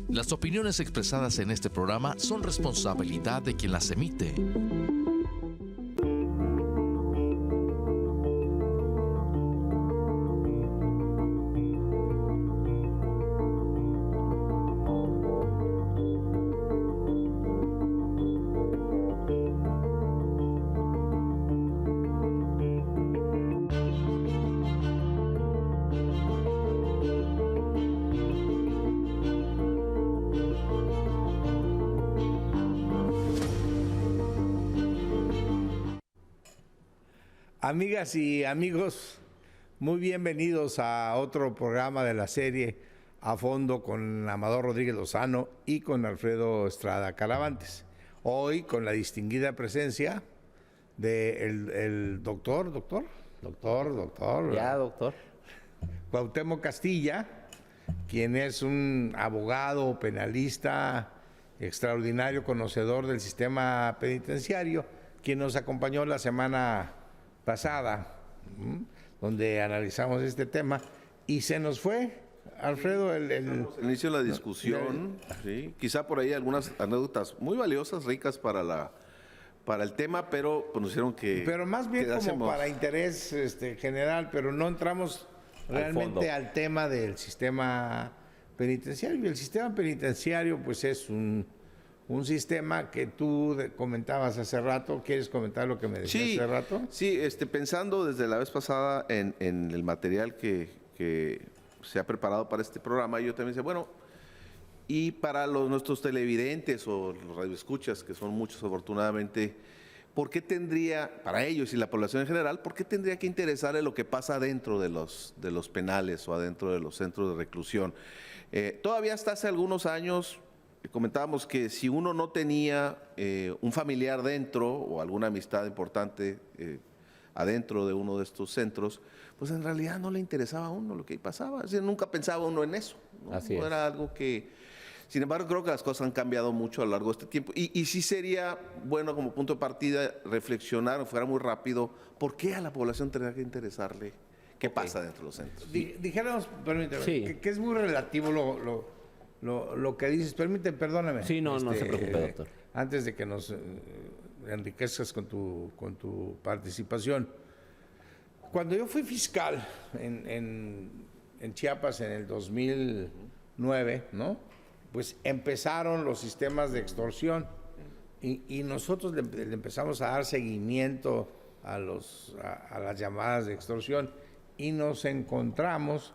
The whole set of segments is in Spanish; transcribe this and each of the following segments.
Las opiniones expresadas en este programa son responsabilidad de quien las emite. Amigas y amigos, muy bienvenidos a otro programa de la serie A Fondo con Amador Rodríguez Lozano y con Alfredo Estrada Caravantes. Hoy con la distinguida presencia del doctor, Ya, doctor. Cuauhtémoc Castilla, quien es un abogado penalista extraordinario, conocedor del sistema penitenciario, quien nos acompañó la semana pasada, donde analizamos este tema, y se nos fue, Alfredo, el inicio de la discusión, sí, quizá por ahí algunas anécdotas muy valiosas, ricas para el tema, pero pues nos hicieron que... Pero más bien como para interés general, pero no entramos realmente al tema del sistema penitenciario. Y el sistema penitenciario pues es un sistema que tú comentabas hace rato. ¿Quieres comentar lo que me decías hace rato? Sí, pensando desde la vez pasada en el material que se ha preparado para este programa, yo también decía, bueno, y para nuestros televidentes o los radioescuchas, que son muchos afortunadamente, ¿por qué tendría, para ellos y la población en general, por qué tendría que interesarle lo que pasa dentro de los penales o adentro de los centros de reclusión? Todavía hasta hace algunos años comentábamos que si uno no tenía un familiar dentro o alguna amistad importante adentro de uno de estos centros, pues en realidad no le interesaba a uno lo que pasaba, es decir, nunca pensaba uno en eso, ¿no? Así es. Era algo que, sin embargo, creo que las cosas han cambiado mucho a lo largo de este tiempo y sí sería bueno como punto de partida reflexionar, fuera muy rápido, ¿por qué a la población tendría que interesarle qué pasa dentro de los centros? Dijéramos, permíteme, que es muy relativo lo que dices. Perdóname. Sí, no se preocupe, doctor. Antes de que nos enriquezcas con tu participación. Cuando yo fui fiscal en Chiapas en el 2009, ¿no? Pues empezaron los sistemas de extorsión y nosotros le empezamos a dar seguimiento a las llamadas de extorsión y nos encontramos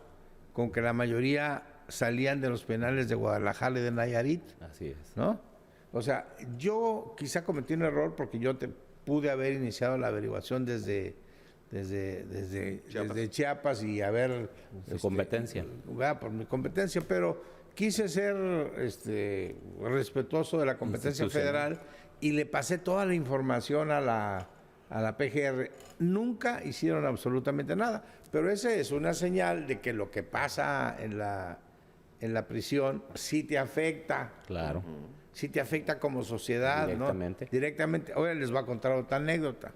con que la mayoría salían de los penales de Guadalajara y de Nayarit. Así es. ¿No? O sea, yo quizá cometí un error porque yo pude haber iniciado la averiguación desde Chiapas y haber... Su competencia. Por mi competencia, pero quise ser respetuoso de la competencia federal y le pasé toda la información a la PGR. Nunca hicieron absolutamente nada, pero esa es una señal de que lo que pasa en la prisión sí te afecta. Claro. Sí te afecta como sociedad, directamente. ¿no? Directamente. Ahora les voy a contar otra anécdota.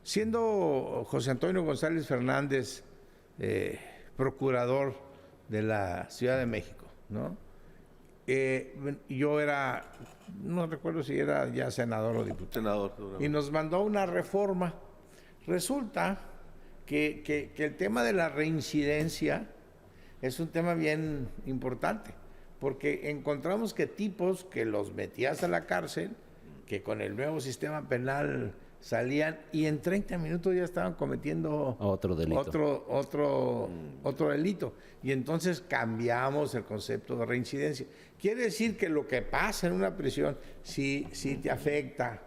Siendo José Antonio González Fernández procurador de la Ciudad de México, ¿no? Yo era, no recuerdo si era ya senador o diputado. Senador. Y nos mandó una reforma. Resulta que el tema de la reincidencia es un tema bien importante, porque encontramos que tipos que los metías a la cárcel, que con el nuevo sistema penal salían y en 30 minutos ya estaban cometiendo otro delito. Otro delito. Y entonces cambiamos el concepto de reincidencia. Quiere decir que lo que pasa en una prisión sí te afecta.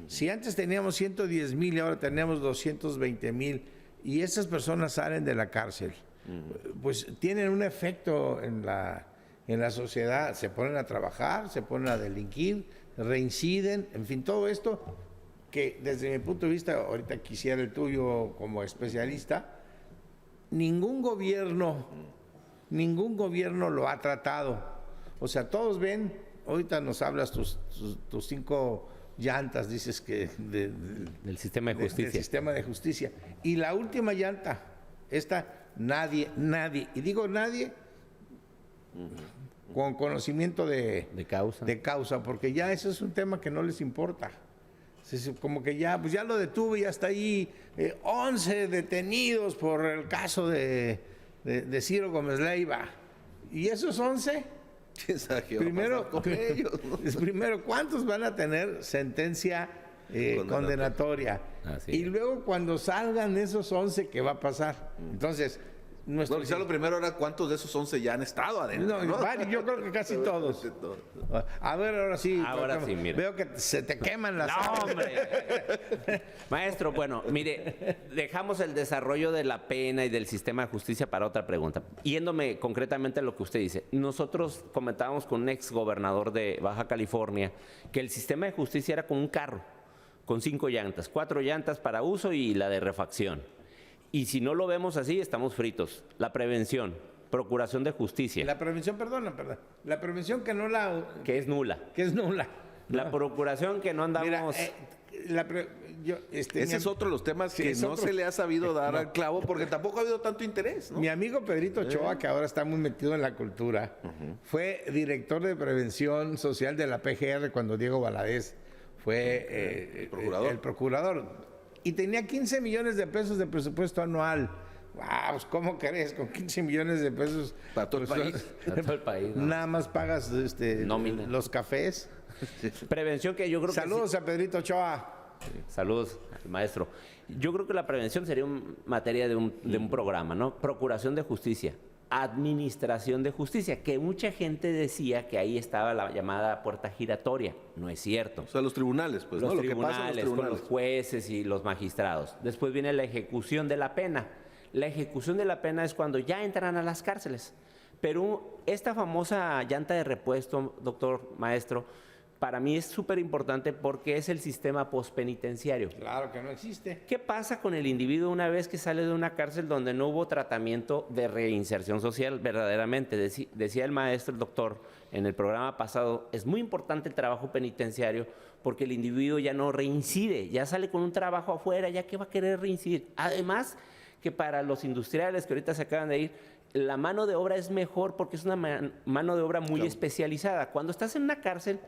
Si antes teníamos 110,000 y ahora tenemos 220,000 y esas personas salen de la cárcel, pues tienen un efecto en la sociedad, se ponen a trabajar, se ponen a delinquir, reinciden, en fin, todo esto que desde mi punto de vista, ahorita quisiera el tuyo como especialista, ningún gobierno lo ha tratado. O sea, todos ven, ahorita nos hablas tus 5 llantas, dices que del sistema de justicia. Del sistema de justicia. Y la última llanta, esta, nadie, y digo nadie, con conocimiento De causa. de causa, porque ya eso es un tema que no les importa. Como que ya, pues ya lo detuve, ya está ahí 11 detenidos por el caso de Ciro Gómez Leiva. ¿Y esos 11? ¿Quién sabe qué va a pasar con ellos, no? Primero, ¿cuántos van a tener sentencia condenatoria? Así Y es. luego cuando salgan esos 11, ¿qué va a pasar? Entonces, nuestro... No, quizá lo primero era cuántos de esos 11 ya han estado adentro. No, varios, yo creo que casi todos. A ver, ahora sí. Ahora sí, mira. Veo que se te queman las... ¡No, hombre! Maestro, bueno, mire, dejamos el desarrollo de la pena y del sistema de justicia para otra pregunta. Yéndome concretamente a lo que usted dice, nosotros comentábamos con un ex gobernador de Baja California que el sistema de justicia era como un carro, con 5 llantas, 4 llantas para uso y la de refacción. Y si no lo vemos así, estamos fritos. La prevención, procuración de justicia, La prevención, perdón. La prevención que no la... que es nula. que es nula. La procuración que no andamos... Mira, Ese es otro de los temas Sí, que es no otro. se le ha sabido dar al clavo porque tampoco ha habido tanto interés, ¿no? Mi amigo Pedrito Ochoa, que ahora está muy metido en la cultura, fue director de prevención social de la PGR cuando Diego Valadez fue El procurador. el procurador. Y tenía 15 millones de pesos de presupuesto anual. ¡Wow! Pues, ¿cómo crees? Con 15 millones de pesos. Para todo el pues, país. Para todo el país, ¿no? Nada más pagas Nómina. los cafés. Prevención que yo creo Saludos a Pedrito Ochoa. Saludos al maestro. Yo creo que la prevención sería materia de un programa, ¿no? Procuración de justicia, administración de justicia, que mucha gente decía que ahí estaba la llamada puerta giratoria. No es cierto. O sea, los tribunales, pues, Los ¿no? Lo que pasa en tribunales, los con los tribunales. jueces y los magistrados. Después viene la ejecución de la pena. La ejecución de la pena es cuando ya entran a las cárceles. Pero esta famosa llanta de repuesto, doctor, maestro, para mí es súper importante porque es el sistema pospenitenciario. Claro que no existe. ¿Qué pasa con el individuo una vez que sale de una cárcel donde no hubo tratamiento de reinserción social verdaderamente? Decía el maestro, el doctor, en el programa pasado, es muy importante el trabajo penitenciario porque el individuo ya no reincide, ya sale con un trabajo afuera, ya que va a querer reincidir. Además, que para los industriales que ahorita se acaban de ir, la mano de obra es mejor porque es una mano de obra muy especializada. Cuando estás en una cárcel,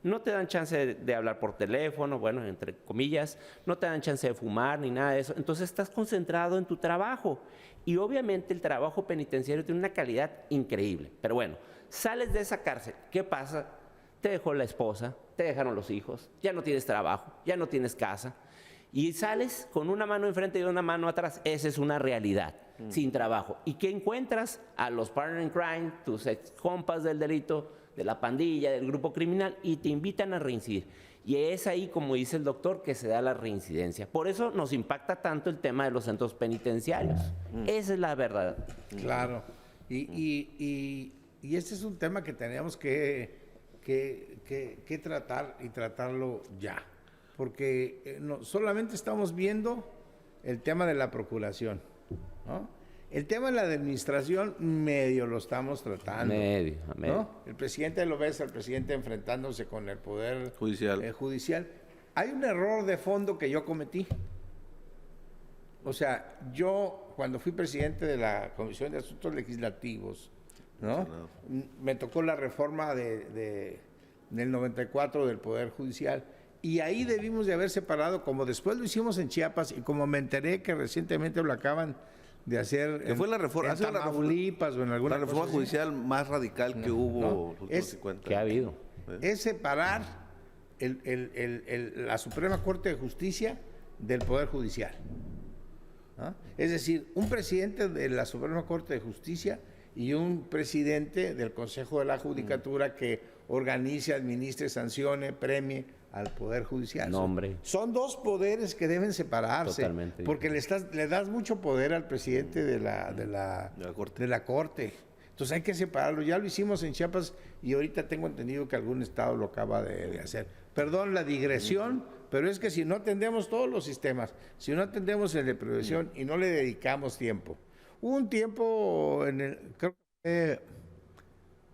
no te dan chance de hablar por teléfono, bueno, entre comillas, no te dan chance de fumar ni nada de eso. Entonces estás concentrado en tu trabajo. Y obviamente el trabajo penitenciario tiene una calidad increíble. Pero bueno, sales de esa cárcel, ¿qué pasa? Te dejó la esposa, te dejaron los hijos, ya no tienes trabajo, ya no tienes casa. Y sales con una mano enfrente y una mano atrás. Esa es una realidad, sin trabajo. ¿Y qué encuentras? A los partner in crime, tus ex compas del delito, de la pandilla, del grupo criminal, y te invitan a reincidir. Y es ahí, como dice el doctor, que se da la reincidencia. Por eso nos impacta tanto el tema de los centros penitenciarios. Esa es la verdad. Claro. Y este es un tema que tenemos que tratar y tratarlo ya. Porque no, solamente estamos viendo el tema de la procuración, ¿no? El tema de la administración medio lo estamos tratando. Medio. ¿No? El presidente lo ves, el presidente enfrentándose con el poder Judicial. judicial. Hay un error de fondo que yo cometí. O sea, yo cuando fui presidente de la Comisión de Asuntos Legislativos, ¿no? Me tocó la reforma del 94 del Poder Judicial. Y ahí debimos de haber separado, como después lo hicimos en Chiapas y como me enteré que recientemente lo acaban de hacer Que fue la reforma, en Tamaulipas o en alguna la reforma cosa así. judicial más radical que hubo no. los últimos Es- 50 ¿Qué ha años. habido? Es separar la Suprema Corte de Justicia del Poder Judicial. ¿No? Es decir, un presidente de la Suprema Corte de Justicia y un presidente del Consejo de la Judicatura que organice, administre, sancione, premie al Poder Judicial. No, hombre. Son dos poderes que deben separarse. Totalmente. Porque le das mucho poder al presidente de la Corte. de la Corte. Entonces hay que separarlo. Ya lo hicimos en Chiapas y ahorita tengo entendido que algún estado lo acaba de hacer. Perdón la digresión, pero es que si no atendemos todos los sistemas, si no atendemos el de prevención y no le dedicamos tiempo. Hubo un tiempo creo que fue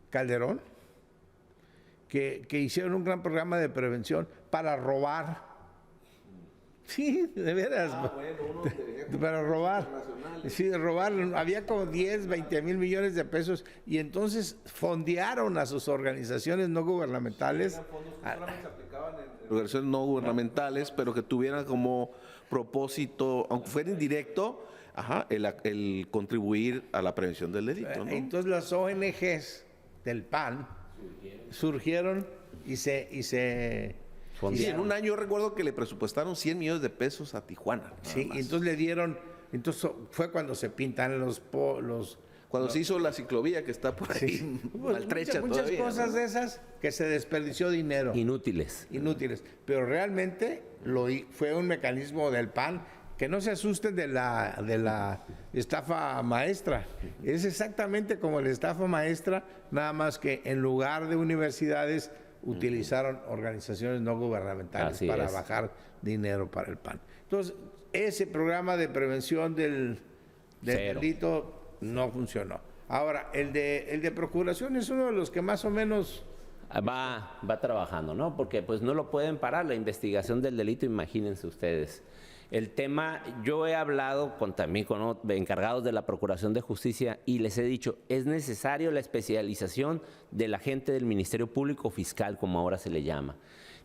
Calderón, que hicieron un gran programa de prevención para robar Sí, de veras. Para robar. Sí, robar. Había como 10, 20 mil millones de pesos y entonces fondearon a sus organizaciones no gubernamentales. Organizaciones no gubernamentales, pero que tuvieran como propósito, aunque fuera indirecto, el contribuir a la prevención del delito, ¿no? Entonces las ONGs del PAN surgieron y se Sí, en un año yo recuerdo que le presupuestaron 100 millones de pesos a Tijuana. Sí, y entonces le dieron, entonces fue cuando se pintan Cuando se hizo la ciclovía que está por ahí, maltrecha muchas todavía, cosas ¿no? de esas que se desperdició dinero. Inútiles. Pero realmente fue un mecanismo del PAN. Que no se asusten de la estafa maestra. Es exactamente como la estafa maestra, nada más que en lugar de universidades utilizaron organizaciones no gubernamentales Así para es. bajar dinero para el PAN. Entonces, ese programa de prevención del Cero. delito no funcionó. Ahora, el de procuración es uno de los que más o menos... Va trabajando, ¿no? Porque pues no lo pueden parar, la investigación del delito, imagínense ustedes. El tema, yo he hablado también con encargados de la Procuración de Justicia y les he dicho, es necesario la especialización de la gente del Ministerio Público Fiscal, como ahora se le llama.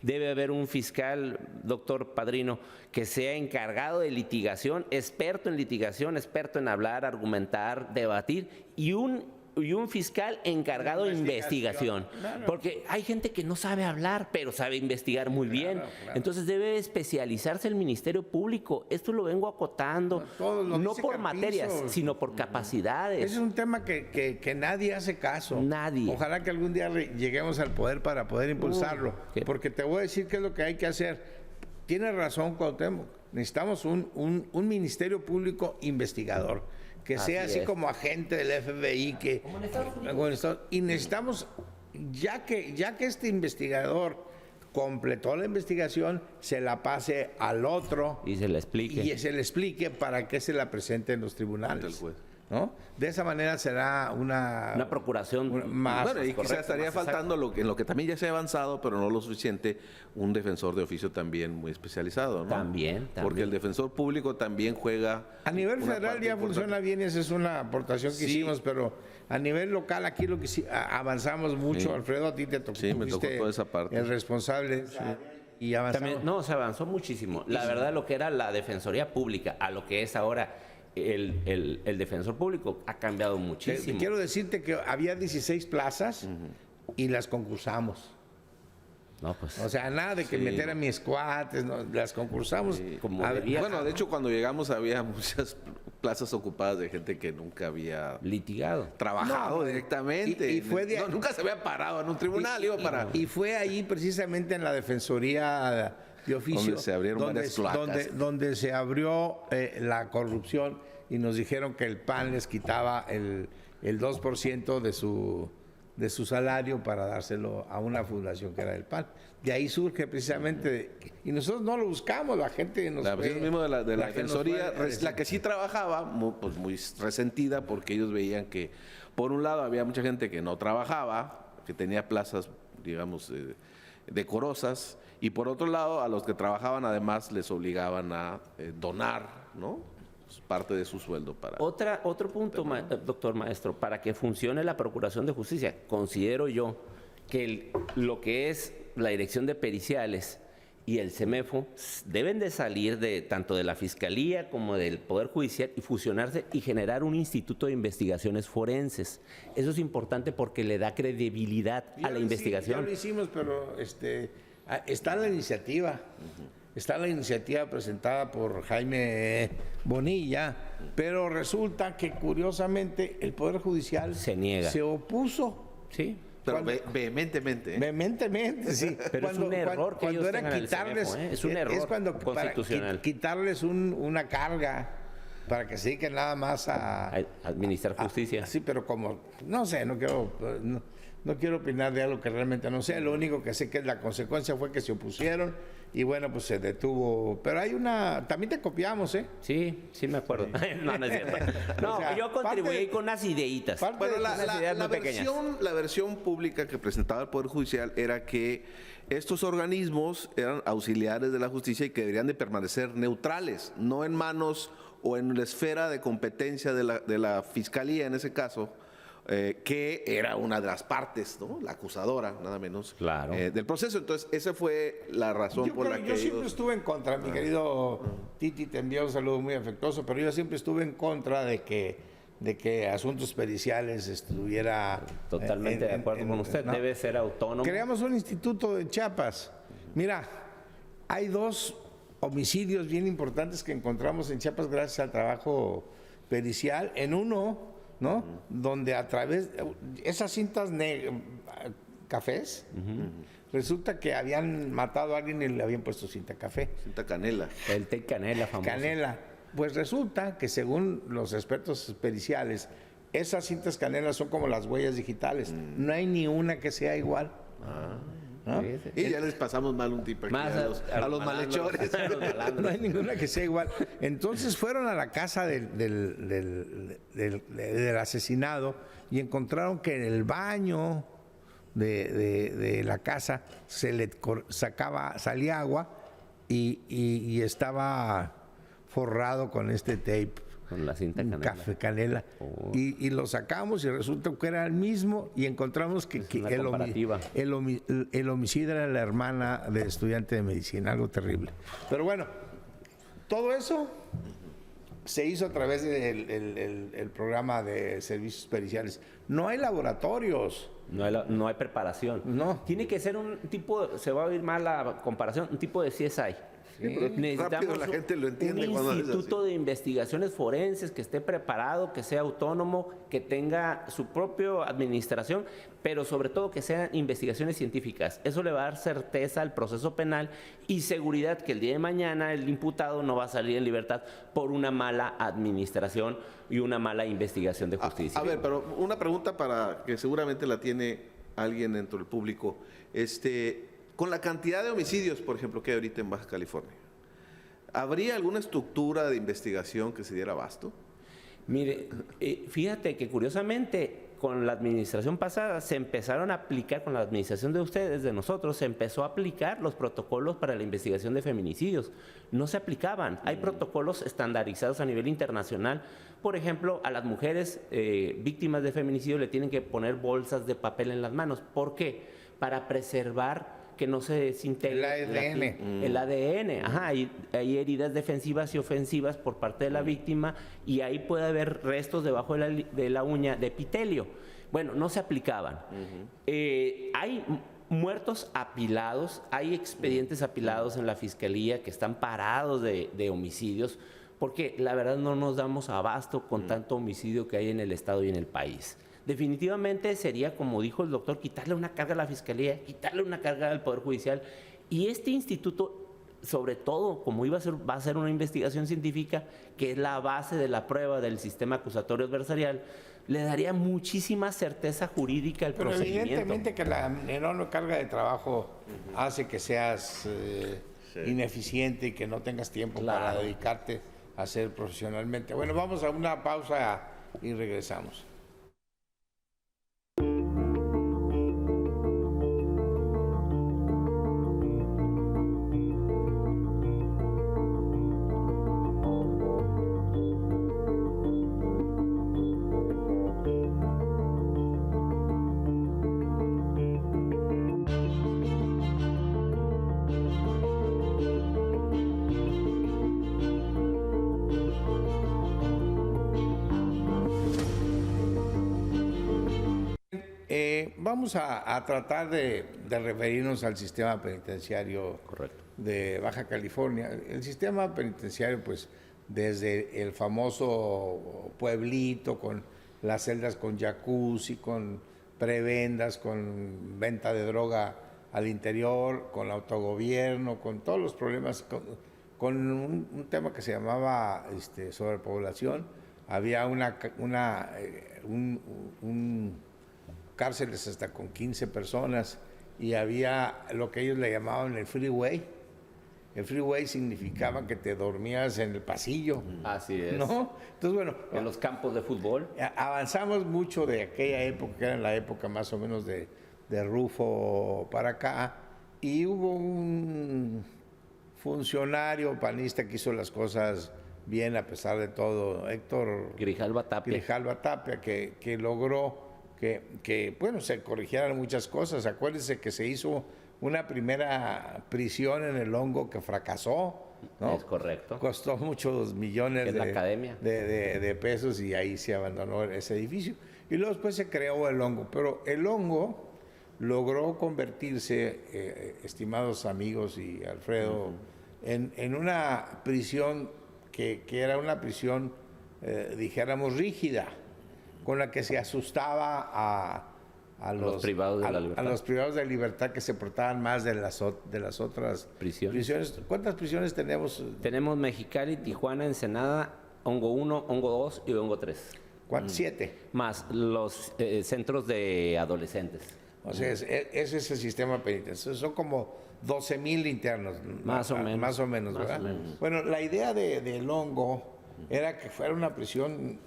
Debe haber un fiscal, doctor Padrino, que sea encargado de litigación, experto en hablar, argumentar, debatir, y un fiscal encargado de investigación. Claro. Porque hay gente que no sabe hablar, pero sabe investigar muy bien. Claro. Entonces debe especializarse el Ministerio Público. Esto lo vengo acotando, todo lo no dice por Carpizo. materias, sino por capacidades. Ese es un tema que nadie hace caso. Nadie. Ojalá que algún día lleguemos al poder para poder impulsarlo. ¿qué? Porque te voy a decir qué es lo que hay que hacer. Tienes razón, Cuauhtémoc. Necesitamos un ministerio público investigador. Que sea así es. como agente del FBI. Y necesitamos, ya que este investigador completó la investigación, se la pase al otro. Y se le explique. Y se le explique para qué se la presente en los tribunales. Ante el juez. ¿No? De esa manera será una procuración más. Bueno, y quizás correcto, estaría más faltando en lo que también ya se ha avanzado, pero no lo suficiente, un defensor de oficio también muy especializado, ¿no? También. Porque el defensor público también juega... A nivel una federal parte ya importante. funciona bien, esa es una aportación que Sí. hicimos, pero a nivel local aquí lo que avanzamos mucho. Sí. Alfredo, a ti te tocó. Sí, me tú tocó fuiste toda esa parte. El responsable. Y avanzamos. También, no, se avanzó muchísimo. La verdad, lo que era la Defensoría Pública a lo que es ahora el defensor público ha cambiado muchísimo. Quiero decirte que había 16 plazas y las concursamos. No, pues. O sea, nada de que Sí. meter a mis cuates, no, las concursamos. Como A ver, debía. Bueno, de hecho, cuando llegamos había muchas plazas ocupadas de gente que nunca había litigado. trabajado No, directamente. y fue de- nunca se había parado en un tribunal, y fue ahí precisamente en la Defensoría de Oficio Donde se abrieron varias cloacas. donde se abrió la corrupción y nos dijeron que el PAN les quitaba el 2% de su salario para dárselo a una fundación que era del PAN. De ahí surge precisamente, y nosotros no lo buscamos, la gente nos La fue- versión mismo de la que nos Defensoría, fue- la que sí trabajaba, muy resentida, porque ellos veían que, por un lado, había mucha gente que no trabajaba, que tenía plazas, digamos, decorosas, y por otro lado, a los que trabajaban, además, les obligaban a donar, ¿no? Parte de su sueldo para... Otro punto, doctor maestro, para que funcione la Procuración de Justicia, considero yo que lo que es la Dirección de Periciales y el CEMEFO deben de salir tanto de la Fiscalía como del Poder Judicial y fusionarse y generar un instituto de investigaciones forenses. Eso es importante porque le da credibilidad a la investigación. Ya lo hicimos, pero está la iniciativa. Está la iniciativa presentada por Jaime Bonilla, pero resulta que curiosamente el Poder Judicial Se niega. se opuso. Sí. Pero cuando- vehementemente. Vehementemente, sí. Pero es un error que ellos tengan el CEMEFO, ¿eh? Es un error para constitucional. quitarles una carga para que se dediquen nada más a Administrar justicia. Sí, pero como, no sé, no quiero, no quiero opinar de algo que realmente no sé. Lo único que sé que la consecuencia fue que se opusieron y bueno, pues se detuvo. Pero hay una... También te copiamos, ¿eh? Sí, sí me acuerdo. No, no es cierto. No, O sea, yo contribuí con unas ideitas. Bueno, unas ideas muy pequeñas. la versión pública que presentaba el Poder Judicial era que estos organismos eran auxiliares de la justicia y que deberían de permanecer neutrales, no en manos o en la esfera de competencia de la Fiscalía en ese caso, que era una de las partes, ¿no? La acusadora, nada menos, Claro. del proceso. Entonces, esa fue la razón Yo, por la que yo siempre ellos... estuve en contra, mi querido Titi, te envío un saludo muy afectuoso, pero yo siempre estuve en contra de que asuntos periciales estuviera... Totalmente de acuerdo con usted. ¿no? Debe ser autónomo. Creamos un instituto en Chiapas. Mira, hay 2 homicidios bien importantes que encontramos en Chiapas gracias al trabajo pericial. En uno, ¿no? Donde a través de esas cintas cafés, resulta que habían matado a alguien y le habían puesto cinta café. Cinta canela. El té canela famoso. Canela. Pues resulta que según los expertos periciales, esas cintas canelas son como las huellas digitales. No hay ni una que sea igual. ¿no? Sí, sí. Y ya les pasamos mal un tip aquí Más a los malhechores. a los malandros. No hay ninguna que sea igual. Entonces fueron a la casa del asesinado y encontraron que en el baño de la casa se le salía agua y estaba forrado con este tape. Con la cinta canela. Café canela. Oh. Y lo sacamos y resulta que era el mismo y encontramos que una comparativa. el homicida era la hermana del estudiante de medicina, algo terrible. Pero bueno, todo eso se hizo a través del programa de servicios periciales. No hay laboratorios. No hay preparación. No. Tiene que ser un tipo, se va a oír mal la comparación, un tipo de CSI. Rápido la gente lo entiende un cuando es instituto así. de investigaciones forenses que esté preparado, que sea autónomo, que tenga su propia administración, pero sobre todo que sean investigaciones científicas. Eso le va a dar certeza al proceso penal y seguridad que el día de mañana el imputado no va a salir en libertad por una mala administración y una mala investigación de justicia. A ver, pero una pregunta para que seguramente la tiene alguien dentro del público. Con la cantidad de homicidios, por ejemplo, que hay ahorita en Baja California, ¿habría alguna estructura de investigación que se diera abasto? Mire, fíjate que curiosamente con la administración pasada se empezaron a aplicar, con la administración de ustedes, de nosotros, se empezó a aplicar los protocolos para la investigación de feminicidios. No se aplicaban. Hay protocolos estandarizados a nivel internacional. Por ejemplo, a las mujeres víctimas de feminicidio le tienen que poner bolsas de papel en las manos. ¿Por qué? Para preservar que no se desintegre el ADN. Ajá, hay heridas defensivas y ofensivas por parte de la víctima y ahí puede haber restos debajo de la uña de epitelio. Bueno, no se aplicaban. Hay muertos apilados, hay expedientes apilados en la fiscalía que están parados de homicidios, porque la verdad no nos damos abasto con tanto homicidio que hay en el Estado y en el país. Definitivamente sería, como dijo el doctor, quitarle una carga a la Fiscalía, quitarle una carga al Poder Judicial. Y este instituto, sobre todo, como va a ser una investigación científica, que es la base de la prueba del sistema acusatorio adversarial, le daría muchísima certeza jurídica al procedimiento. Pero evidentemente que la enorme carga de trabajo hace que seas ineficiente y que no tengas tiempo para dedicarte a hacer profesionalmente. Bueno, vamos a una pausa y regresamos. Vamos a tratar de referirnos al sistema penitenciario de Baja California. El sistema penitenciario, pues, desde el famoso pueblito, con las celdas con jacuzzi, con prebendas, con venta de droga al interior, con autogobierno, con todos los problemas, con un tema que se llamaba sobrepoblación. Había un cárceles hasta con 15 personas y había lo que ellos le llamaban el freeway. El freeway significaba que te dormías en el pasillo. Así es. ¿No? Entonces, bueno, En los campos de fútbol. avanzamos mucho de aquella época, que era la época más o menos de Rufo para acá, y hubo un funcionario panista que hizo las cosas bien a pesar de todo, Héctor Grijalva Tapia. que logró que, bueno, se corrigieran muchas cosas. Acuérdense que se hizo una primera prisión en el Hongo que fracasó, ¿no? Es correcto. Costó muchos millones Es la academia. de pesos y ahí se abandonó ese edificio. Y luego después se creó el Hongo, pero el Hongo logró convertirse, estimados amigos y Alfredo, en una prisión que era una prisión, dijéramos, rígida, con la que se asustaba a los privados de la libertad. A los privados de libertad que se portaban más de las otras prisiones. ¿Cuántas prisiones tenemos? Tenemos Mexicali, Tijuana, Ensenada, Hongo 1, Hongo 2 y Hongo 3. ¿Cuántas? 7. Más los centros de adolescentes. O sea, ese es el sistema penitenciario. Son como 12,000 internos. Más o menos. Más o menos, Más ¿verdad? o menos. Bueno, la idea del Hongo era que fuera una prisión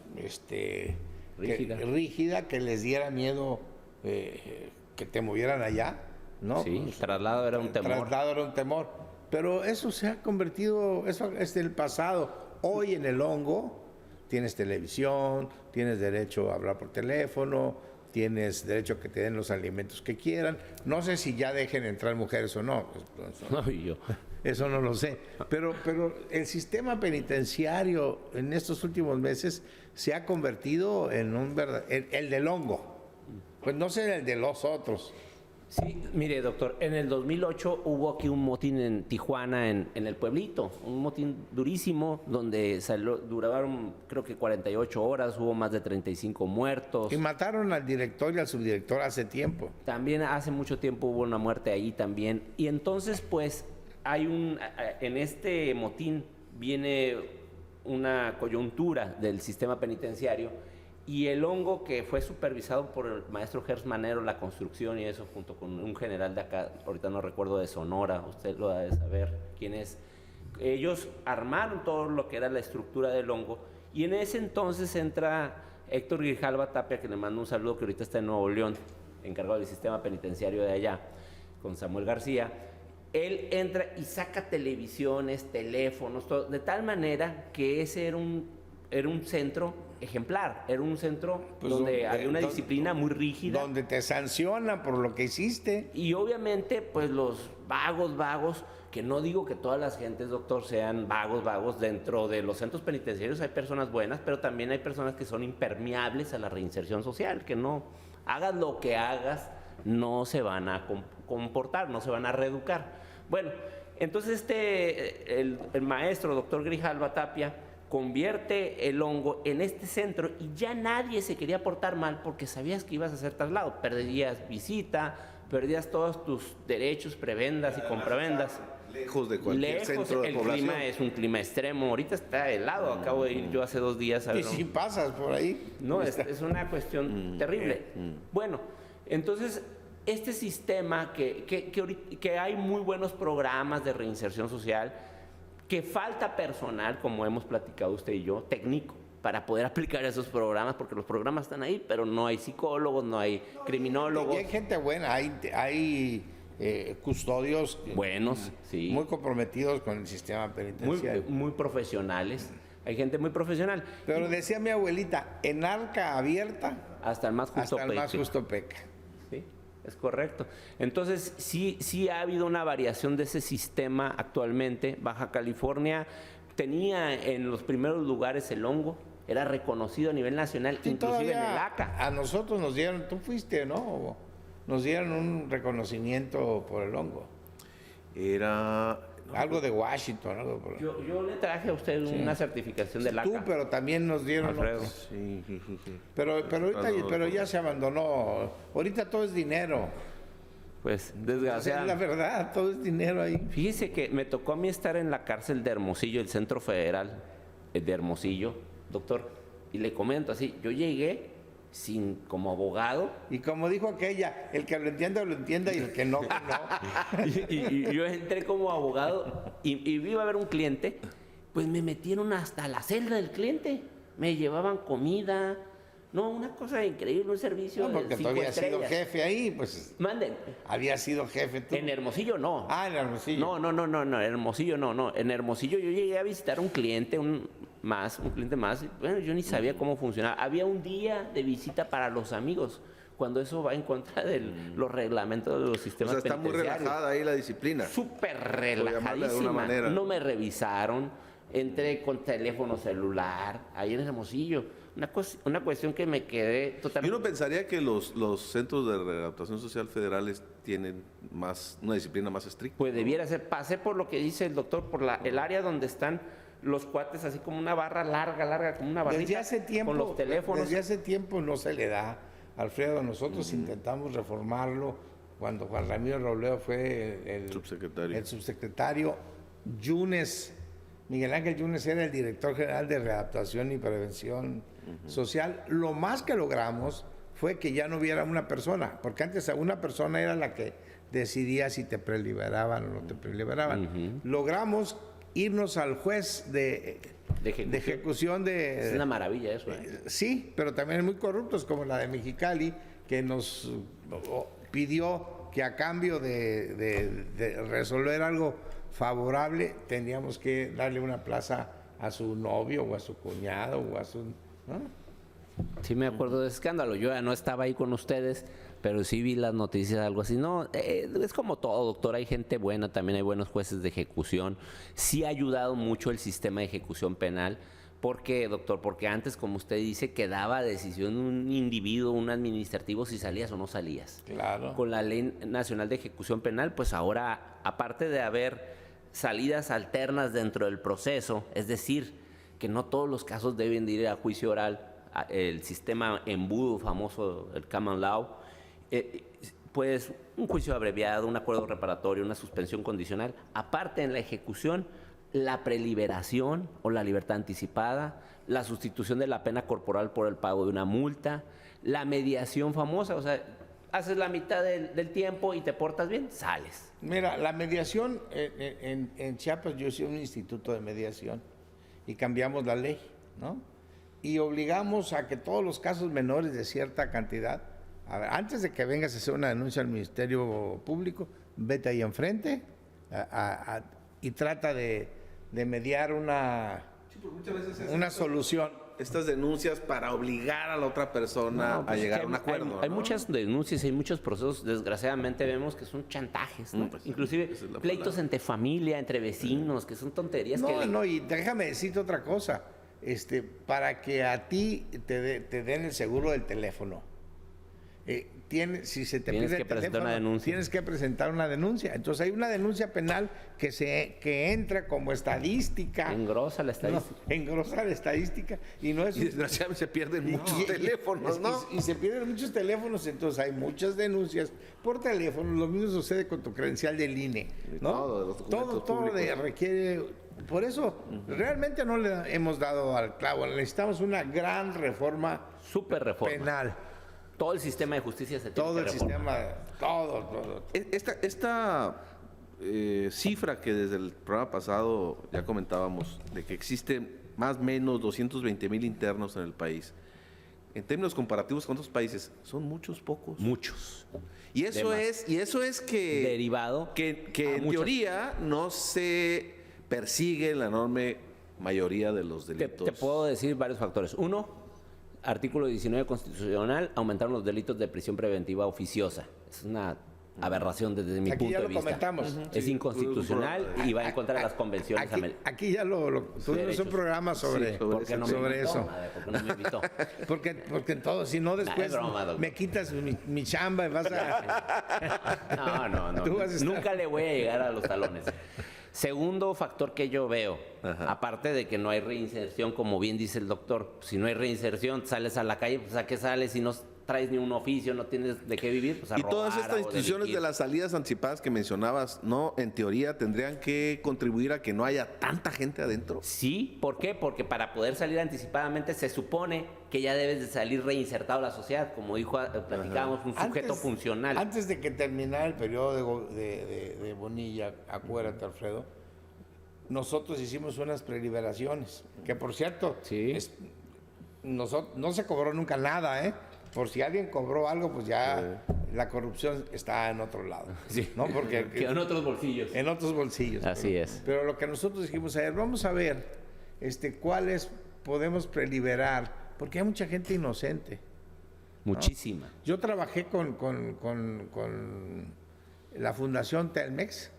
rígida, que les diera miedo que te movieran allá, ¿no? Sí, el traslado era un temor. Traslado era un temor. Pero eso se ha convertido, eso es del pasado. Hoy en el Hongo tienes televisión, tienes derecho a hablar por teléfono, tienes derecho a que te den los alimentos que quieran. No sé si ya dejen entrar mujeres o no. No, y yo. Eso no lo sé. Pero el sistema penitenciario en estos últimos meses se ha convertido en el del Hongo. Pues no sé el de los otros. Sí, mire, doctor, en el 2008 hubo aquí un motín en Tijuana, en el pueblito, un motín durísimo, donde duraron creo que 48 horas, hubo más de 35 muertos. Y mataron al director y al subdirector hace tiempo. También hace mucho tiempo hubo una muerte ahí también. Y entonces, pues, en este motín viene una coyuntura del sistema penitenciario. Y el Hongo, que fue supervisado por el maestro Gers Manero, la construcción y eso, junto con un general de acá, ahorita no recuerdo, de Sonora, usted lo ha de saber quién es. Ellos armaron todo lo que era la estructura del Hongo, y en ese entonces entra Héctor Grijalva Tapia, que le mando un saludo, que ahorita está en Nuevo León, encargado del sistema penitenciario de allá, con Samuel García. Él entra y saca televisiones, teléfonos, todo, de tal manera que ese era un centro ejemplar, era un centro donde había una disciplina muy rígida. Donde te sancionan por lo que hiciste. Y obviamente, pues los vagos, que no digo que todas las gentes, doctor, sean vagos, dentro de los centros penitenciarios hay personas buenas, pero también hay personas que son impermeables a la reinserción social, que no hagas lo que hagas, no se van a comportar, no se van a reeducar. Bueno, entonces el maestro, doctor Grijalva Tapia, convierte el Hongo en este centro y ya nadie se quería portar mal porque sabías que ibas a ser traslado. Perdías visita, perdías todos tus derechos, prebendas y compravendas. Lejos de cualquier centro de el población. clima es un clima extremo. Ahorita está helado. Acabo de ir yo hace 2 días a Y si pasas por ahí. No, es una cuestión terrible. Bueno, entonces este sistema que hay muy buenos programas de reinserción social, que falta personal, como hemos platicado usted y yo, técnico, para poder aplicar esos programas, porque los programas están ahí, pero no hay psicólogos, no hay criminólogos. Y hay gente buena, hay custodios Buenos, sí. muy comprometidos con el sistema penitenciario. Muy profesionales. Hay gente muy profesional. Pero decía mi abuelita, en arca abierta, Hasta el más justo hasta el más peque. justo peca. Sí, es correcto. Entonces, sí ha habido una variación de ese sistema actualmente. Baja California tenía en los primeros lugares el Hongo, era reconocido a nivel nacional, Sí, inclusive en el todavía ACA. a nosotros nos dieron, tú fuiste, ¿no? Nos dieron un reconocimiento por el Hongo. Era... Algo de Washington, algo por Yo le traje a usted una certificación del ACA. Tú, pero también nos dieron Alfredo. otros. Sí. Pero ahorita pero ya se abandonó. Ahorita todo es dinero. Pues, Esa es desgraciadamente. la verdad, todo es dinero ahí. Fíjese que me tocó a mí estar en la cárcel de Hermosillo, el Centro Federal de Hermosillo, doctor, y le comento así, yo llegué como abogado. Y como dijo aquella, el que lo entienda y el que no, que no. y yo entré como abogado y iba a ver un cliente, pues me metieron hasta la celda del cliente. Me llevaban comida. No, una cosa increíble, un servicio. No, porque tú 5 habías sido estrellas. jefe ahí, pues. Manden. Habías sido jefe tú. En Hermosillo no. Ah, en Hermosillo. No, en Hermosillo no. En Hermosillo yo llegué a visitar un cliente más. Y, bueno, yo ni sabía cómo funcionaba. Había un día de visita para los amigos, cuando eso va en contra de los reglamentos de los O sistemas sea, está muy penitenciarios. relajada ahí la disciplina. Súper llamarle de alguna relajadísima. manera. No me revisaron. Entré con teléfono celular ahí en Hermosillo. Una cuestión que me quedé Y totalmente... uno pensaría que los centros de readaptación social federales tienen una disciplina más estricta. Pues debiera ser. Pasé por lo que dice el doctor, por el área donde están los cuates, así como una barra larga, como una barrita. Desde hace tiempo, con los teléfonos. desde hace tiempo no se le da, Alfredo. Nosotros intentamos reformarlo cuando Juan Ramiro Robledo fue el subsecretario. Miguel Ángel Yunes era el director general de readaptación y prevención social. Lo más que logramos fue que ya no hubiera una persona, porque antes una persona era la que decidía si te preliberaban o no te preliberaban. Logramos irnos al juez de ejecución de... Es una maravilla eso. Sí, pero también muy corruptos, como la de Mexicali, que nos pidió que a cambio de resolver algo favorable teníamos que darle una plaza a su novio o a su cuñado o a su... ¿no? Sí me acuerdo de ese escándalo. Yo ya no estaba ahí con ustedes, pero sí vi las noticias, algo así. No, es como todo, doctor. Hay gente buena, también hay buenos jueces de ejecución. Sí ha ayudado mucho el sistema de ejecución penal. ¿Por qué, doctor? Porque antes, como usted dice, quedaba decisión de un individuo, un administrativo, si salías o no salías. Claro. Con la Ley Nacional de Ejecución Penal, pues ahora, aparte de haber salidas alternas dentro del proceso, es decir, que no todos los casos deben de ir a juicio oral, el sistema embudo famoso, el common law, pues un juicio abreviado, un acuerdo reparatorio, una suspensión condicional. Aparte, en la ejecución, la preliberación o la libertad anticipada, la sustitución de la pena corporal por el pago de una multa, la mediación famosa, o sea, haces la mitad del tiempo y te portas bien, sales. Mira, la mediación en Chiapas, yo hice un instituto de mediación y cambiamos la ley, ¿no? Y obligamos a que todos los casos menores de cierta cantidad, a ver, antes de que vengas a hacer una denuncia al Ministerio Público, vete ahí enfrente y trata de mediar una solución. Estas denuncias para obligar a la otra persona No, pues a llegar que a un acuerdo. Hay ¿no? muchas denuncias, hay muchos procesos, desgraciadamente vemos que son chantajes, ¿no? Pues, Inclusive esa es la pleitos palabra. entre familia, entre vecinos, que son tonterías. que No, y déjame decirte otra cosa. Para que a ti te den el seguro del teléfono, si se te Tienes pide que el presentar teléfono, una denuncia. tienes que presentar una denuncia. Entonces hay una denuncia penal que entra como estadística. engrosa la estadística. No, engrosa la estadística y no es... Y desgraciadamente se pierden muchos teléfonos, ¿no? Y se pierden muchos teléfonos, entonces hay muchas denuncias por teléfono. Lo mismo sucede con tu credencial del INE, ¿no? Todo, de los documentos todo públicos. requiere... Por eso, realmente no le hemos dado al clavo. Necesitamos una gran reforma Súper reforma. penal. Todo el sistema de justicia se tiene Todo que el reformar. sistema, todo. Esta cifra que desde el programa pasado ya comentábamos, de que existen más o menos 220,000 internos en el país, en términos comparativos con otros países, son muchos, pocos. Muchos. Y eso es que... Derivado Que a en muchas- teoría no se persigue en la enorme mayoría de los delitos. Te puedo decir varios factores. Uno, artículo 19 constitucional, aumentaron los delitos de prisión preventiva oficiosa. Es una aberración desde mi Aquí punto ya de lo vista. comentamos. Es inconstitucional y va en contra de las convenciones americanas. Aquí ya tuvimos un programa sobre, Sí, ¿Por qué no me sobre invitó? eso. A ver, ¿por qué no me invitó? Porque en todo, si no después es broma, doctor. me quitas mi chamba y vas a... No. Tú vas a estar- Nunca le voy a llegar a los talones. Segundo factor que yo veo, aparte de que no hay reinserción, como bien dice el doctor, si no hay reinserción, sales a la calle, pues ¿a qué sales si no traes ni un oficio, no tienes de qué vivir, pues a Y robar todas estas o instituciones de delinquir. las salidas anticipadas que mencionabas, ¿no? En teoría tendrían que contribuir a que no haya tanta gente adentro. Sí, ¿por qué? Porque para poder salir anticipadamente se supone que ya debes de salir reinsertado a la sociedad, como dijo, platicábamos, un sujeto funcional. Antes de que terminara el periodo de Bonilla, acuérdate, Alfredo, nosotros hicimos unas preliberaciones, que por cierto, Sí. no se cobró nunca nada, ¿eh? Por si alguien cobró algo, pues ya la corrupción está en otro lado. Sí. ¿No? Porque Quedó en otros bolsillos. en otros bolsillos. Así es. Pero lo que nosotros dijimos ayer, vamos a ver cuáles podemos preliberar, porque hay mucha gente inocente. Muchísima. Yo trabajé con la Fundación Telmex,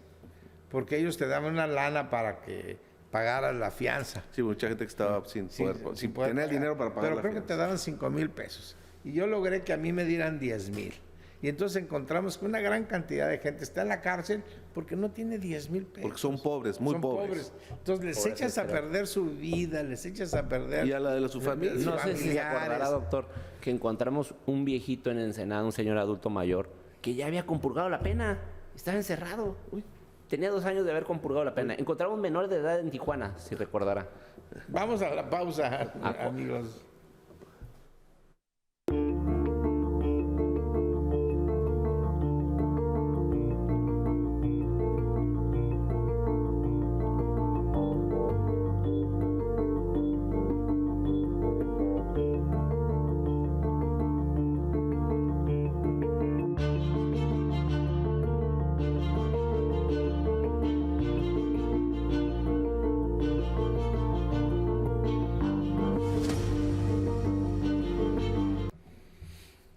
porque ellos te daban una lana para que pagaras la fianza. Sí, mucha gente que estaba sin poder tener el pagar. dinero para pagar Pero la creo que fianza. te daban 5,000 pesos. Y yo logré que a mí me dieran 10,000. Y entonces encontramos que una gran cantidad de gente está en la cárcel porque no tiene 10,000 pesos. Porque son pobres, muy Son pobres. Entonces les Pobres echas a extremos. perder su vida, les echas a perder... Y a la de su familia. sus No sé si se familiares. acordará, doctor, que encontramos un viejito en Ensenada, un señor adulto mayor, que ya había compurgado la pena. Estaba encerrado. Tenía 2 años de haber compurgado la pena. Encontramos un menor de edad en Tijuana, si recordará. Vamos a la pausa, amigos.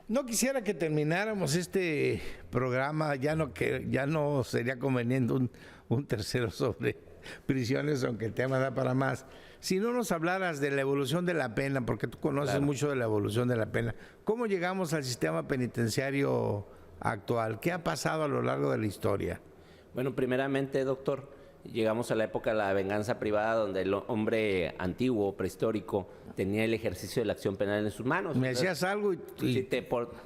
No quisiera que termináramos este programa, ya no sería conveniente un tercero sobre prisiones, aunque el tema da para más. Si no nos hablaras de la evolución de la pena, porque tú conoces mucho de la evolución de la pena, ¿cómo llegamos al sistema penitenciario actual? ¿Qué ha pasado a lo largo de la historia? Bueno, primeramente, doctor, llegamos a la época de la venganza privada, donde el hombre antiguo, prehistórico, tenía el ejercicio de la acción penal en sus manos. Me decías algo Si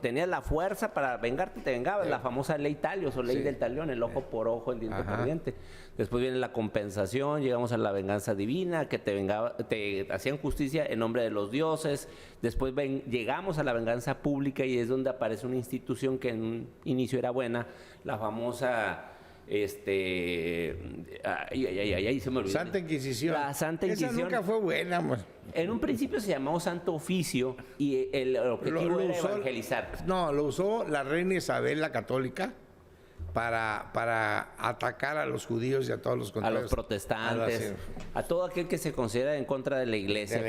tenías la fuerza para vengarte, te vengabas. La famosa ley Talios o ley del talión, el ojo por ojo, el diente por diente. Después viene la compensación, llegamos a la venganza divina, que te hacían justicia en nombre de los dioses. Después llegamos a la venganza pública y es donde aparece una institución que en un inicio era buena, la famosa... se me olvidó. Santa Inquisición. La Santa Inquisición. Esa nunca fue buena, amor. En un principio se llamó Santo Oficio y el objetivo era evangelizar. No, lo usó la reina Isabel la Católica para atacar a los judíos y a todos los A contrarios. los protestantes, a todo aquel que se considera en contra de la Iglesia,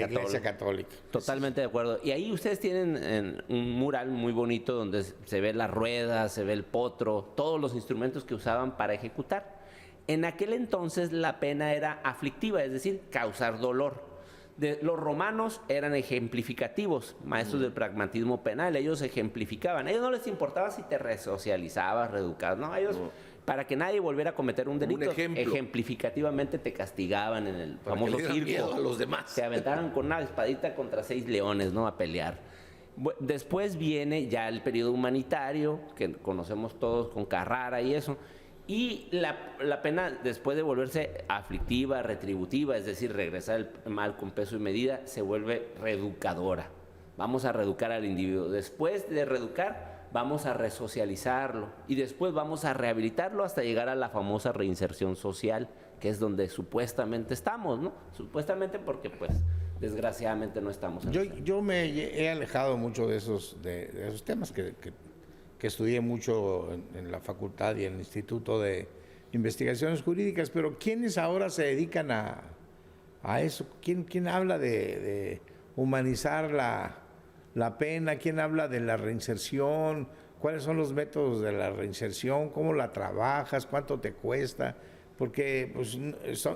Católica. Totalmente de acuerdo. Y ahí ustedes tienen un mural muy bonito donde se ve la rueda, se ve el potro, todos los instrumentos que usaban para ejecutar. En aquel entonces la pena era aflictiva, es decir, causar dolor. Los romanos eran ejemplificativos, maestros del pragmatismo penal, ellos ejemplificaban. A ellos no les importaba si te resocializabas, reeducabas, no, ellos para que nadie volviera a cometer un delito, ejemplificativamente te castigaban en el famoso circo. A los demás. Te aventaron con una espadita contra 6 leones, ¿no? A pelear. Después viene ya el periodo humanitario, que conocemos todos con Carrara y eso. Y la pena, después de volverse aflictiva, retributiva, es decir, regresar el mal con peso y medida, se vuelve reeducadora. Vamos a reeducar al individuo. Después de reeducar, vamos a resocializarlo. Y después vamos a rehabilitarlo hasta llegar a la famosa reinserción social, que es donde supuestamente estamos, ¿no? Supuestamente porque, pues, desgraciadamente no estamos. Yo me he alejado mucho de esos temas que estudié mucho en la facultad y en el Instituto de Investigaciones Jurídicas, pero ¿quiénes ahora se dedican a eso? ¿Quién habla de humanizar la pena? ¿Quién habla de la reinserción? ¿Cuáles son los métodos de la reinserción? ¿Cómo la trabajas? ¿Cuánto te cuesta? Porque pues,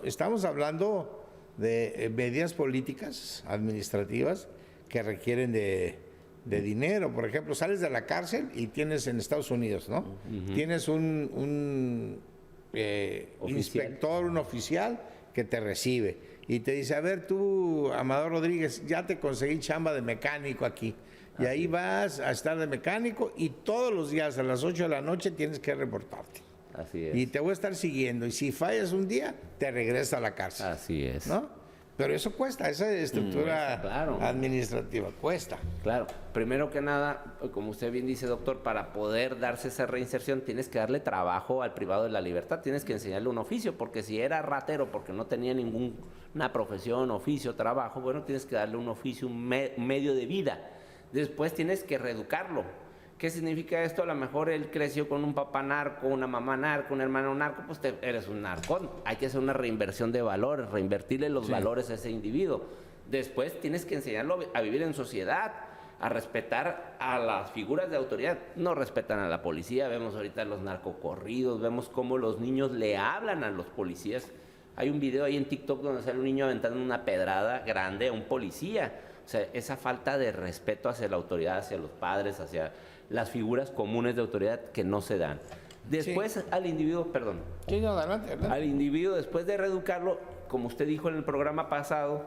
estamos hablando de medidas políticas, administrativas, que requieren de dinero. Por ejemplo, sales de la cárcel y tienes en Estados Unidos, ¿no? Tienes un inspector, un oficial que te recibe y te dice, a ver tú, Amador Rodríguez, ya te conseguí chamba de mecánico aquí. Y ahí vas a estar de mecánico y todos los días a las 8 de la noche tienes que reportarte. Así es. Y te voy a estar siguiendo. Y si fallas un día, te regresa a la cárcel. Así es. ¿No? Pero eso cuesta, esa estructura claro. administrativa cuesta. Claro, primero que nada, como usted bien dice, doctor, para poder darse esa reinserción tienes que darle trabajo al privado de la libertad, tienes que enseñarle un oficio, porque si era ratero porque no tenía ninguna profesión, oficio, trabajo, bueno, tienes que darle un oficio, un medio de vida. Después tienes que reeducarlo. ¿Qué significa esto? A lo mejor él creció con un papá narco, una mamá narco, un hermano narco, pues eres un narcón. Hay que hacer una reinversión de valores, reinvertirle los valores a ese individuo. Después tienes que enseñarlo a vivir en sociedad, a respetar a las figuras de autoridad. No respetan a la policía, vemos ahorita los narcocorridos, vemos cómo los niños le hablan a los policías. Hay un video ahí en TikTok donde sale un niño aventando una pedrada grande a un policía. O sea, esa falta de respeto hacia la autoridad, hacia los padres, hacia las figuras comunes de autoridad que no se dan. Después al individuo, perdón. Sí, no, adelante. Al individuo, después de reeducarlo, como usted dijo en el programa pasado,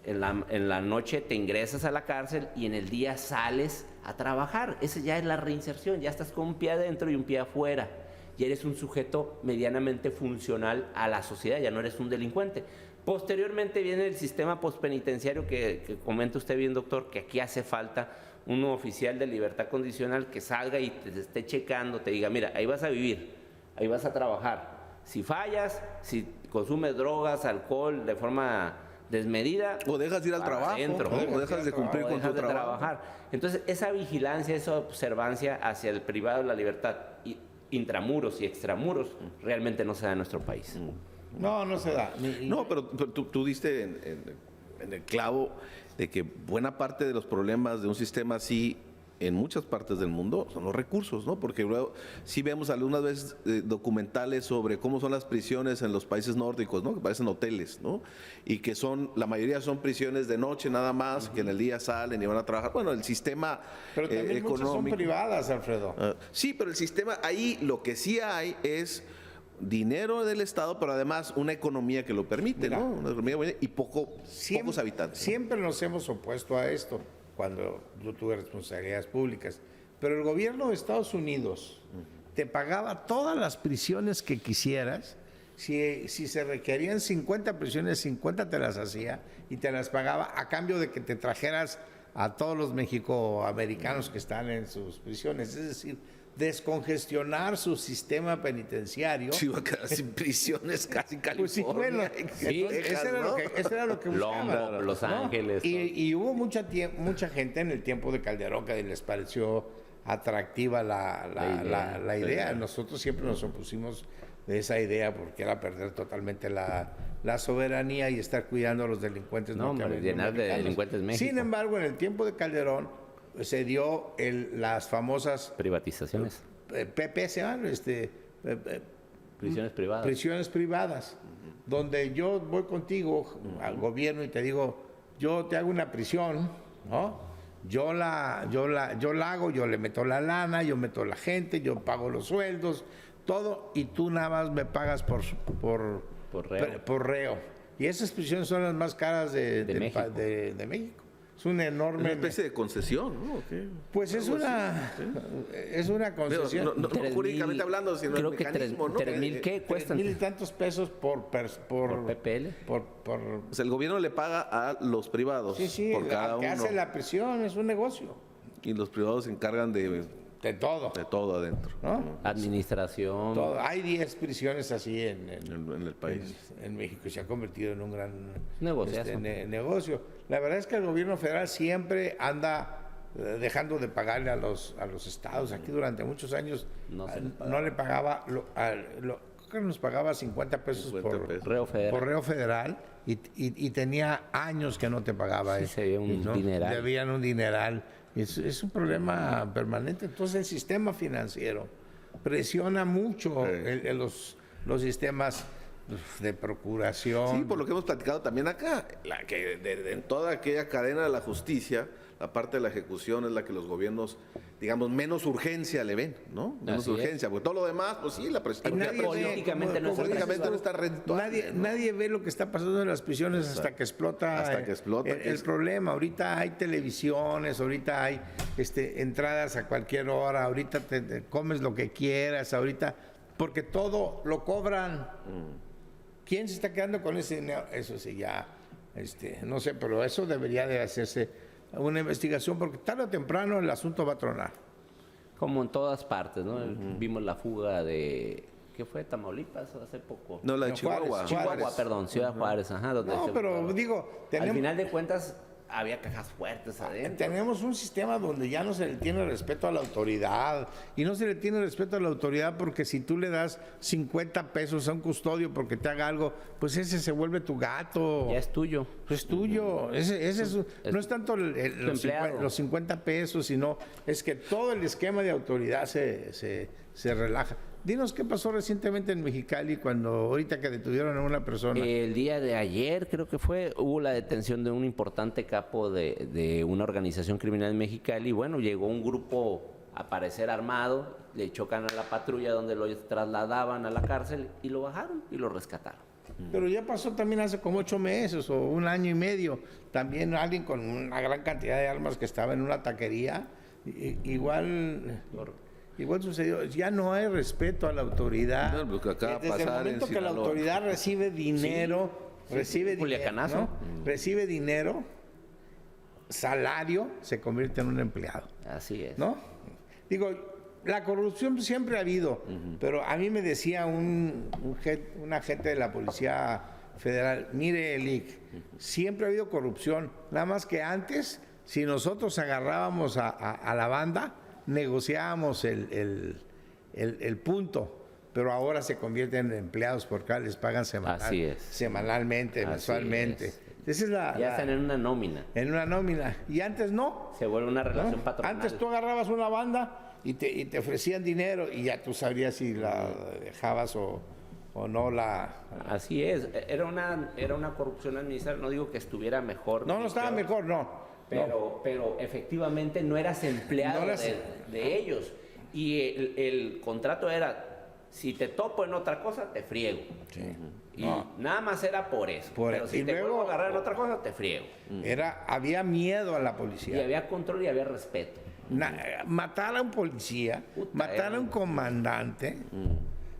en la noche te ingresas a la cárcel y en el día sales a trabajar. Esa ya es la reinserción, ya estás con un pie adentro y un pie afuera. Y eres un sujeto medianamente funcional a la sociedad, ya no eres un delincuente. Posteriormente viene el sistema postpenitenciario que comenta usted bien, doctor, que aquí hace falta un oficial de libertad condicional que salga y te esté checando, te diga, mira, ahí vas a vivir, ahí vas a trabajar. Si fallas, si consumes drogas, alcohol de forma desmedida, o dejas de ir al trabajo, adentro, ¿no? O dejas de cumplir con tu trabajo. Trabajar. Entonces, esa vigilancia, esa observancia hacia el privado de la libertad, intramuros y extramuros, realmente no se da en nuestro país. No, no se da. No, pero tú diste en el clavo de que buena parte de los problemas de un sistema así en muchas partes del mundo son los recursos, ¿no? Porque luego sí vemos algunas veces documentales sobre cómo son las prisiones en los países nórdicos, ¿no? Que parecen hoteles, ¿no? Y que la mayoría son prisiones de noche nada más, que en el día salen y van a trabajar. Bueno, el sistema pero también económico. muchas son privadas, Alfredo. Sí, pero el sistema, ahí lo que sí hay es dinero del Estado, pero además una economía que lo permite, Mira, ¿no? Una economía buena y pocos habitantes. Siempre nos hemos opuesto a esto cuando yo tuve responsabilidades públicas. Pero el gobierno de Estados Unidos te pagaba todas las prisiones que quisieras. Si se requerían 50 prisiones, 50 te las hacía y te las pagaba a cambio de que te trajeras a todos los mexicoamericanos que están en sus prisiones. Es decir, descongestionar su sistema penitenciario. Sí, va a quedar sin prisiones casi en Pues sí, bueno, California. eso era lo que buscaban. Lombo, Los Ángeles. Y hubo mucha gente en el tiempo de Calderón que les pareció atractiva la idea. Nosotros siempre nos opusimos de esa idea porque era perder totalmente la soberanía y estar cuidando a los delincuentes norteamericanos. Llenar de delincuentes México. Sin embargo, en el tiempo de Calderón se dio las famosas privatizaciones. PP se llaman, prisiones privadas. Prisiones privadas, donde yo voy contigo al gobierno y te digo, yo te hago una prisión, ¿no? Yo la hago, yo le meto la lana, yo meto la gente, yo pago los sueldos, todo, y tú nada más me pagas por reo. Y esas prisiones son las más caras de México. Es una enorme... Una especie de concesión, ¿no? Pues es una concesión. No jurídicamente hablando, sino creo el que mecanismo, ¿no? 3,000 ¿qué cuestan? 3,000 y tantos pesos por PPL. O sea, el gobierno le paga a los privados por cada que uno. hace la prisión es un negocio. Y los privados se encargan de todo adentro. ¿No? Administración. Todo. Hay 10 prisiones así en el país. En México y se ha convertido en un gran negocio. La verdad es que el gobierno federal siempre anda dejando de pagarle a los estados. Aquí durante muchos años no le pagaba, creo que nos pagaba 50 pesos por reo federal y tenía años que no te pagaba eso. Dineral. Debían un dineral. Es un problema permanente. Entonces el sistema financiero presiona mucho los sistemas de procuración. Sí, por lo que hemos platicado también acá, en toda aquella cadena de la justicia, la parte de la ejecución es la que los gobiernos, digamos, menos urgencia le ven, ¿no? Menos Así urgencia, porque todo lo demás, pues sí, la Y presión. nadie ve, políticamente no es Políticamente no está redituable, ¿no? nadie ve lo que está pasando en las prisiones hasta que explota, Hasta que explota, el problema. Ahorita hay televisiones, ahorita hay entradas a cualquier hora, ahorita te comes lo que quieras, ahorita, porque todo lo cobran. ¿Quién se está quedando con ese dinero? Eso sí, ya, no sé, pero eso debería de hacerse una investigación, porque tarde o temprano el asunto va a tronar. Como en todas partes, ¿no? Vimos la fuga de... ¿Qué fue? ¿Tamaulipas hace poco? No, la de No, Chihuahua. Chihuahua, perdón, Ciudad Juárez, ajá. Donde No, pero digo, al final de cuentas había cajas fuertes adentro. tenemos un sistema donde ya no se le tiene respeto a la autoridad, y no se le tiene respeto a la autoridad porque si tú le das 50 pesos a un custodio porque te haga algo, pues ese se vuelve tu gato. Ya es tuyo. Es tuyo. No es tanto empleado. los 50 pesos, sino es que todo el esquema de autoridad se relaja. Dinos qué pasó recientemente en Mexicali cuando ahorita que detuvieron a una persona. El día de ayer, creo que fue, hubo la detención de un importante capo de una organización criminal en Mexicali. Y bueno, llegó un grupo a parecer armado, le chocan a la patrulla donde lo trasladaban a la cárcel y lo bajaron y lo rescataron. Pero ya pasó también hace como 8 meses o un año y medio. También alguien con una gran cantidad de armas que estaba en una taquería. Igual sucedió. Ya no hay respeto a la autoridad. No, lo que acaba de Desde el pasar en momento que la Sinaloa. autoridad recibe dinero, Culiacanazo. Recibe dinero, salario, se convierte en un empleado. Así es. ¿No? Digo, la corrupción siempre ha habido, pero a mí me decía un agente de la Policía Federal, mire, Elic, siempre ha habido corrupción, nada más que antes, si nosotros agarrábamos a la banda, negociábamos el punto, pero ahora se convierten en empleados porque les pagan Así es. semanalmente, Así mensualmente. es. Esa es Ya están en una nómina. en una nómina. Y antes no. Se vuelve una ¿no? relación patronal. Antes tú agarrabas una banda y te ofrecían dinero y ya tú sabrías si la dejabas o no la... Así es. Era una corrupción administrativa. No digo que estuviera mejor. No estaba peor, mejor, no. Pero efectivamente no eras empleado No eras- de ellos. Y el contrato era, si te topo en otra cosa, te friego. Y nada más era por eso. Pero si y te luego- vuelvo a agarrar en otra cosa, te friego. Había miedo a la Y policía. había control y había respeto. Matar a un policía, Puta, matar a un comandante.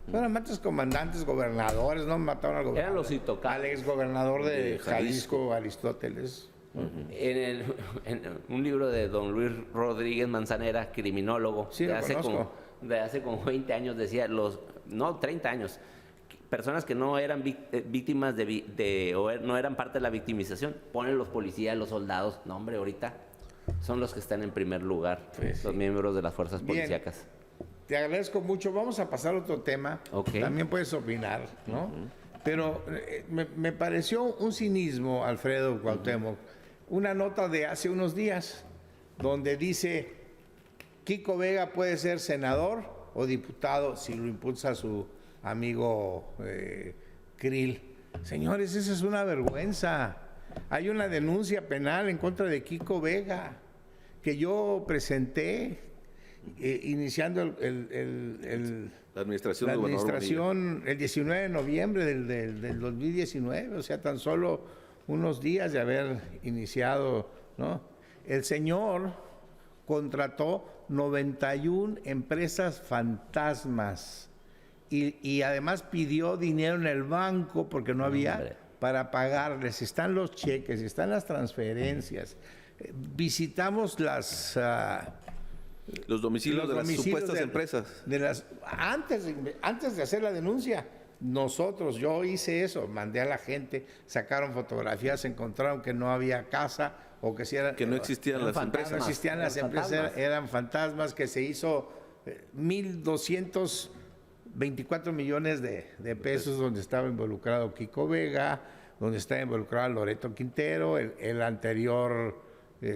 Bueno, matas comandantes, gobernadores, no mataron al gobernador. Eran los intocables. Al exgobernador de Jalisco, Aristóteles. En un libro de don Luis Rodríguez Manzanera, criminólogo, Sí, lo conozco. de hace como 20 años, decía, 30 años, personas que no eran víctimas o no eran parte de la victimización, ponen los policías, los soldados, no hombre, ahorita son los que están en primer lugar, Pues los miembros de las fuerzas Bien. policíacas. Te agradezco mucho. Vamos a pasar a otro tema. Ok. También puedes opinar, ¿no? Pero me pareció un cinismo, Alfredo Cuauhtémoc, una nota de hace unos días donde dice Kiko Vega puede ser senador o diputado si lo impulsa su amigo Krill. Señores, esa es una vergüenza. Hay una denuncia penal en contra de Kiko Vega que yo presenté iniciando La administración la del gobernador administración el 19 de noviembre del 2019, o sea, tan solo unos días de haber iniciado, ¿no? El señor contrató 91 empresas fantasmas y además pidió dinero en el banco porque no había Hombre. para pagarles. Están los cheques, están las transferencias. Visitamos Los domicilios de las domicilios supuestas de- empresas. antes de hacer la denuncia, yo hice eso, mandé a la gente, sacaron fotografías, encontraron que no había casa o que si eran, Que no existían Eran las fantasmas. no empresas. existían las Eran empresas, fantasmas. eran fantasmas, que se hizo 1,224 millones de pesos donde estaba involucrado Kiko Vega, donde estaba involucrado Loreto Quintero, el anterior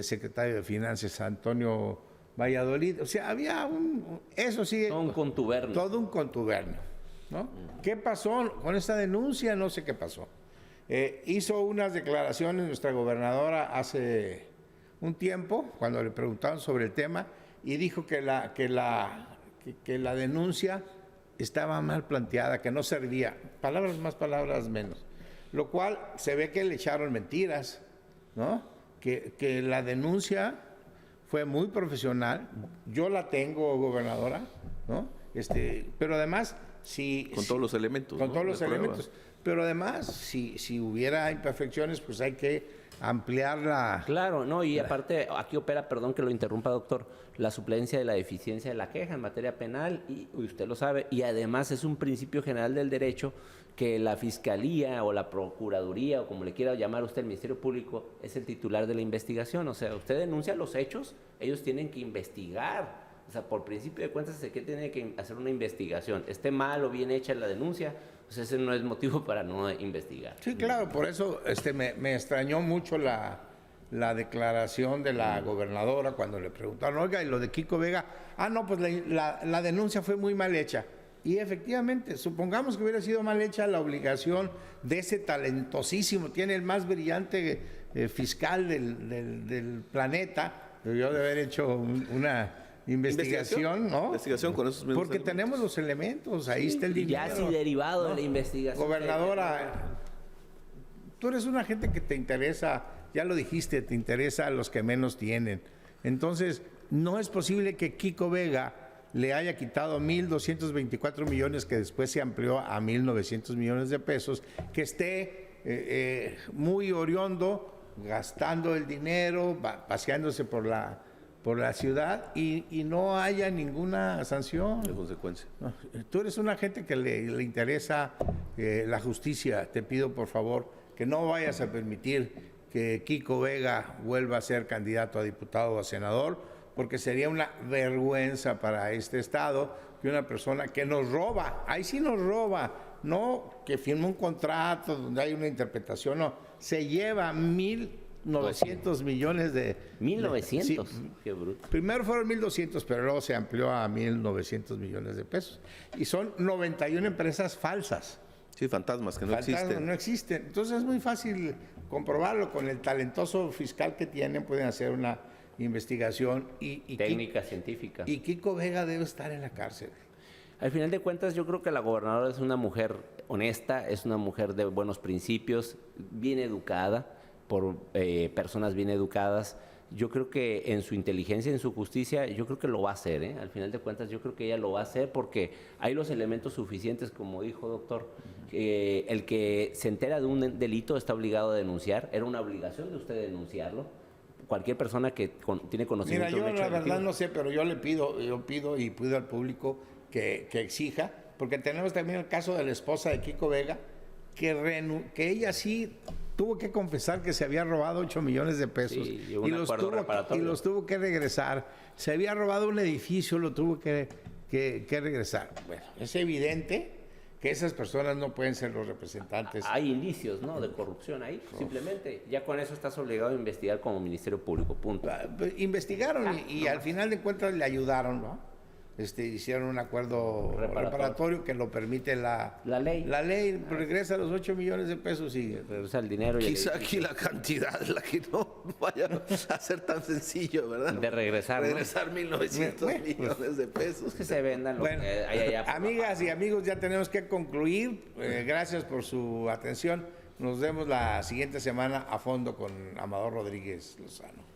secretario de Finanzas Antonio Valladolid. O sea, había eso sí, Todo un contubernio. todo un contubernio. ¿no? ¿Qué pasó con esta denuncia? No sé qué pasó. Hizo unas declaraciones nuestra gobernadora hace un tiempo, cuando le preguntaron sobre el tema, y dijo que la denuncia estaba mal planteada, que no servía. Palabras más, palabras menos. Lo cual se ve que le echaron mentiras, ¿no? Que la denuncia fue muy profesional. Yo la tengo, gobernadora, ¿no? Pero además, con todos los elementos. Con ¿no? todos los De prueba. elementos. Pero además, si hubiera imperfecciones, pues hay que ampliarla. Claro, no, y aparte aquí opera, perdón que lo interrumpa, doctor, la suplencia de la deficiencia de la queja en materia penal, y usted lo sabe, y además es un principio general del derecho que la Fiscalía o la Procuraduría, o como le quiera llamar usted, el Ministerio Público, es el titular de la investigación. O sea, usted denuncia los hechos, ellos tienen que investigar. O sea, por principio de cuentas, ¿de qué tiene que hacer una investigación? Esté mal o bien hecha la denuncia, pues ese no es motivo para no investigar. Sí, claro, por eso me extrañó mucho la declaración de la gobernadora cuando le preguntaron, oiga, y lo de Kiko Vega, no, pues la denuncia fue muy mal hecha. Y efectivamente, supongamos que hubiera sido mal hecha, la obligación de ese talentosísimo, tiene el más brillante fiscal del planeta, debió de haber hecho una investigación, ¿no? Investigación con esos mismos Porque elementos. tenemos los elementos, ahí está el dinero. Ya si derivado de la investigación. Gobernadora, tú eres una gente que te interesa, ya lo dijiste, te interesa a los que menos tienen. Entonces, no es posible que Kiko Vega le haya quitado 1.224 millones, que después se amplió a 1.900 millones de pesos, que esté muy oriundo, gastando el dinero, paseándose por la ciudad y no haya ninguna sanción. De consecuencia. No, tú eres una gente que le interesa la justicia. Te pido, por favor, que no vayas a permitir que Kiko Vega vuelva a ser candidato a diputado o a senador, porque sería una vergüenza para este Estado que una persona que nos roba, ahí sí nos roba, no que firma un contrato donde hay una interpretación, no, se lleva 1.900 millones de... 1.900, sí, qué bruto. primero fueron 1.200, pero luego se amplió a 1.900 millones de pesos. Y son 91 empresas falsas. Sí, fantasmas que no Fantasmas, existen. no existen. Entonces es muy fácil comprobarlo. Con el talentoso fiscal que tienen pueden hacer una investigación. Técnica científica. Y Kiko Vega debe estar en la cárcel. Al final de cuentas, yo creo que la gobernadora es una mujer honesta, es una mujer de buenos principios, bien educada, por personas bien educadas. Yo creo que en su inteligencia, en su justicia, yo creo que lo va a hacer, ¿eh? Al final de cuentas, yo creo que ella lo va a hacer porque hay los elementos suficientes, como dijo doctor, el que se entera de un delito está obligado a denunciar, era una obligación de usted denunciarlo. Cualquier persona que tiene conocimiento Mira, yo de un hecho la verdad delictivo. no sé, pero yo pido y pido al público que exija, porque tenemos también el caso de la esposa de Kiko Vega, que ella sí tuvo que confesar que se había robado 8 millones de pesos Sí, y un acuerdo reparatorio. los tuvo que regresar. Se había robado un edificio, lo tuvo que regresar. Bueno, es evidente que esas personas no pueden ser los representantes. Hay indicios, ¿no?, de corrupción ahí, simplemente. Ya con eso estás obligado a investigar como Ministerio Público, punto. Investigaron y al final de cuentas le ayudaron, ¿no? Hicieron un acuerdo reparatorio que lo permite la ley. La ley regresa los 8 millones de pesos y... Regresa el dinero y Quizá aquí la cantidad es la que no vaya a ser tan sencillo, ¿verdad? de regresar, ¿no? Regresar 1.900 millones de pesos. Que se vendan lo Bueno, que hay allá. por amigas y amigos, ya tenemos que concluir. Gracias por su atención. Nos vemos la siguiente semana a fondo con Amador Rodríguez Lozano.